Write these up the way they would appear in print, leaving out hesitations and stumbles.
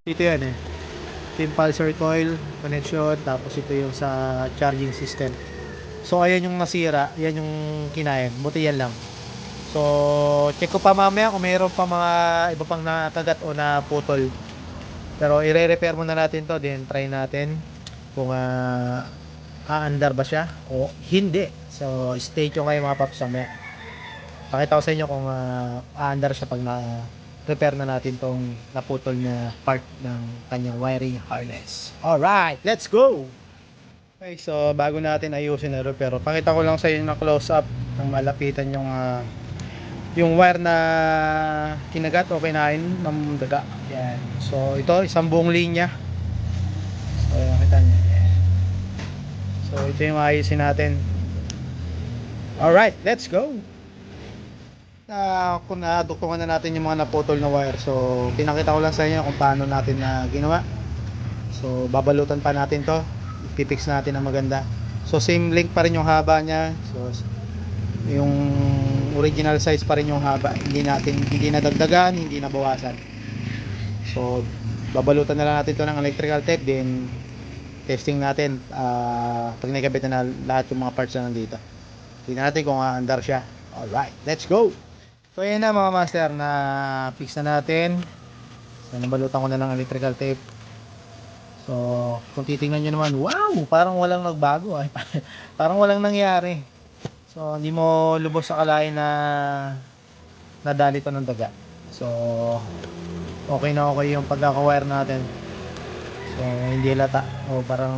Dito yan eh. Ito yung pulsar coil connection, tapos ito yung sa charging system. So ayan yung nasira, yan yung kinain. Buti yan lang. So check ko pa mamaya kung mayroon pa mga iba pang nakagat o naputol. Pero i-repair muna natin to, then try natin kung aandar ba siya o hindi. So stay tuned kayo mga paps, mamaya pakita ko sa inyo kung aandar siya pag na-repair na natin tong naputol na part ng kanyang wiring harness. Alright, let's go! Okay, so bago natin ayusin na repair, pakita ko lang sa inyo na close up ng malapitan yung wire na kinagat o kinain ng daga. Yan. So ito, isang buong linya. So nakita niyo. So ito yung ayusin natin. Alright, let's go! Kung naduktungan na natin yung mga naputol na wire, so pinakita ko lang sa inyo kung paano natin na ginawa. So babalutan pa natin to, ipipix natin na maganda. So same length pa rin yung haba niya, so yung original size pa rin yung haba, hindi nadagdagan, hindi nabawasan. So babalutan na lang natin to ng electrical tape, then testing natin pag nakabit na lahat yung mga parts na nandito. Tingnan natin kung aandar siya. Alright, let's go! So ayan na mga master, na fix na natin. So nabalutan ko na ng electrical tape. So kung titingnan nyo naman, wow, parang walang nagbago ay. Parang walang nangyari. So hindi mo lubos sa kalain na nadali to ng daga. So okay na okay yung pagkaka-wire natin. So hindi lata o parang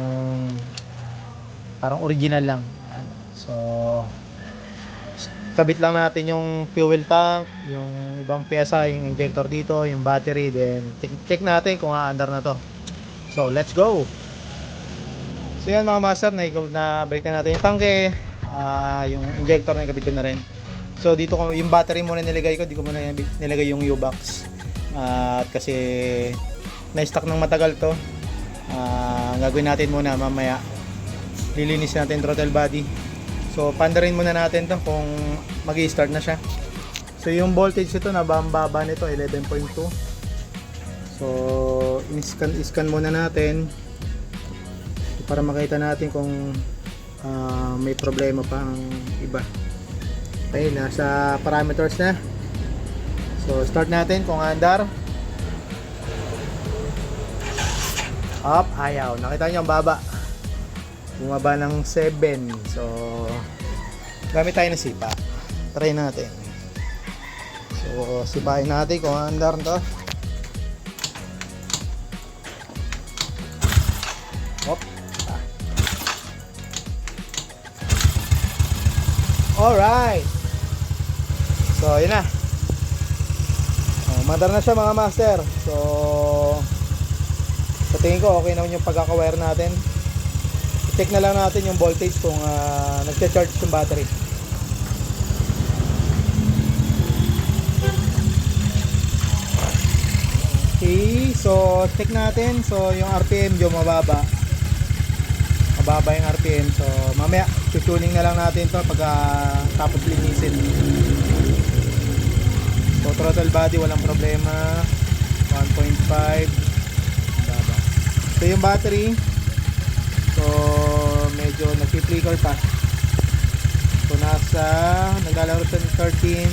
original lang. So kabit lang natin yung fuel tank, yung ibang pyesa, yung injector dito, yung battery, then check natin kung aandar na to. So let's go! So yan mga master, na-break na natin yung tangke, yung injector na kabit ko na rin. So dito ko yung battery muna nilagay ko, di ko muna nilagay yung U-box. At kasi na-stock ng matagal to. Gagawin natin muna mamaya, lilinis natin throttle body. So pandarin muna natin to kung magi-start na siya. So yung voltage ito na baba nito 11.2. So i-scan muna natin para makita natin kung may problema pa ang iba. Okay, nasa parameters na. So start natin kung andar. Up, ayaw. Nakita niyo ang baba. Bumaba ng 7. So gamit tayo ng sipa. Try natin. So sipain natin kung andar to. Hop. Alright. So yun na. Mandar na siya mga master. So sa tingin ko okay naman yung pagkaka-wire natin. I-check na lang natin yung voltage kung nagcha-charge yung battery. Okay, so check natin. So yung RPM yung mababa yung RPM. So mamaya tuning na lang natin to pagka tapos linisin. So throttle body walang problema, 1.5 baba. So yung battery, so medyo nagpi-flicker pa. So naglalaro sa 13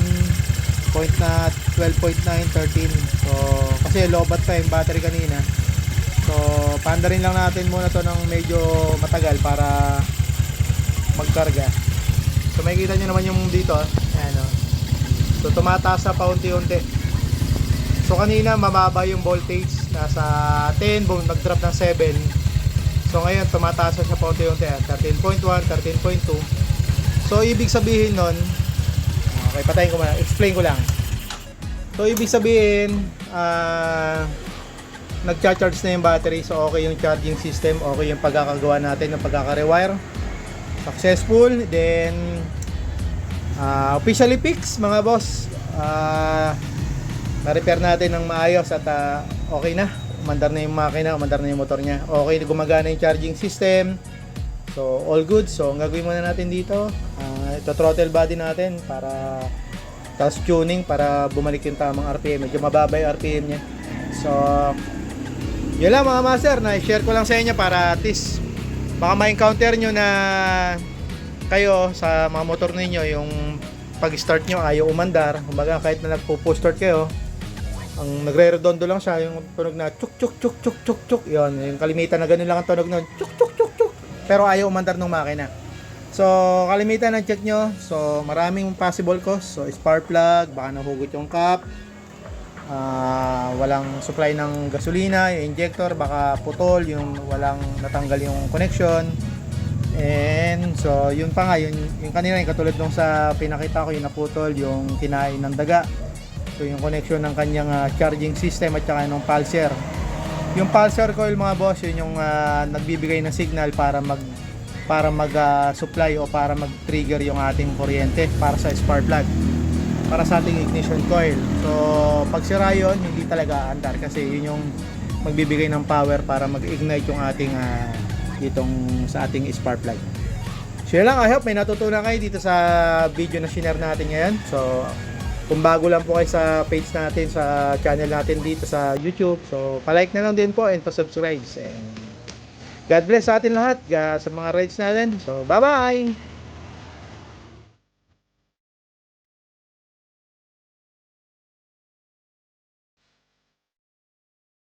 point na 12.9, 13. So kasi lobat pa yung battery kanina. So paandarin lang natin muna to ng medyo matagal para magkarga. So makikita nyo naman yung dito, ayan, so tumataas na paunti-unti. So kanina mababa yung voltage, nasa 10, nag-drop ng 7. So ngayon tumataas na siya paunti-unti, 13.1, 13.2. So ibig sabihin nun, okay, patayin ko muna, explain ko lang. So ibig sabihin nagcha-charge na yung battery. So okay yung charging system, okay yung pagkakagawa natin ng pagkaka-rewire, successful. Then officially fixed mga boss. Na-repair natin ng maayos at okay na, umandar na yung makina, umandar na yung motor niya, okay, gumagana yung charging system. So all good. So ang gagawin muna natin dito, ito throttle body natin para tapos tuning para bumalik yung tamang RPM. Medyo mababa yung RPM niya. So Yun lang mga master, na-share ko lang sa inyo para at least baka ma-encounter nyo na kayo sa mga motor ninyo yung pag-start nyo ayaw umandar. Kumbaga kahit na nagpo-push start kayo, ang nagre-redondo lang siya, yung tunog na chuk chuk chuk chuk chuk chuk. Yun, yung kalimitan na ganun lang ang tunog nun. Chuk chuk chuk chuk. Pero ayaw umandar ng makina. So, kalimitan ng check nyo. So, maraming possible cause. So, spark plug, baka nahugot yung cap. Walang supply ng gasolina, yung injector baka putol, yung walang natanggal yung connection. And so yun pa nga, yung kanina yung katulad nung sa pinakita ko, yung naputol yung kinain ng daga. So yung connection ng kanyang charging system at saka yung pulser. Yung pulser coil mga boss, yun yung nagbibigay ng signal para mag supply o para mag-trigger yung ating kuryente para sa spark plug, para sa ating ignition coil. So pag sira yun, hindi talaga andar kasi yun yung magbibigay ng power para mag-ignite yung ating itong sa ating spark plug. So yun lang, I hope may natutunan kayo dito sa video na share natin ngayon. So kung bago lang po kayo sa page natin, sa channel natin dito sa YouTube, so palike na lang din po and pa-subscribe. And God bless sa atin lahat, sa mga rides natin. So bye bye!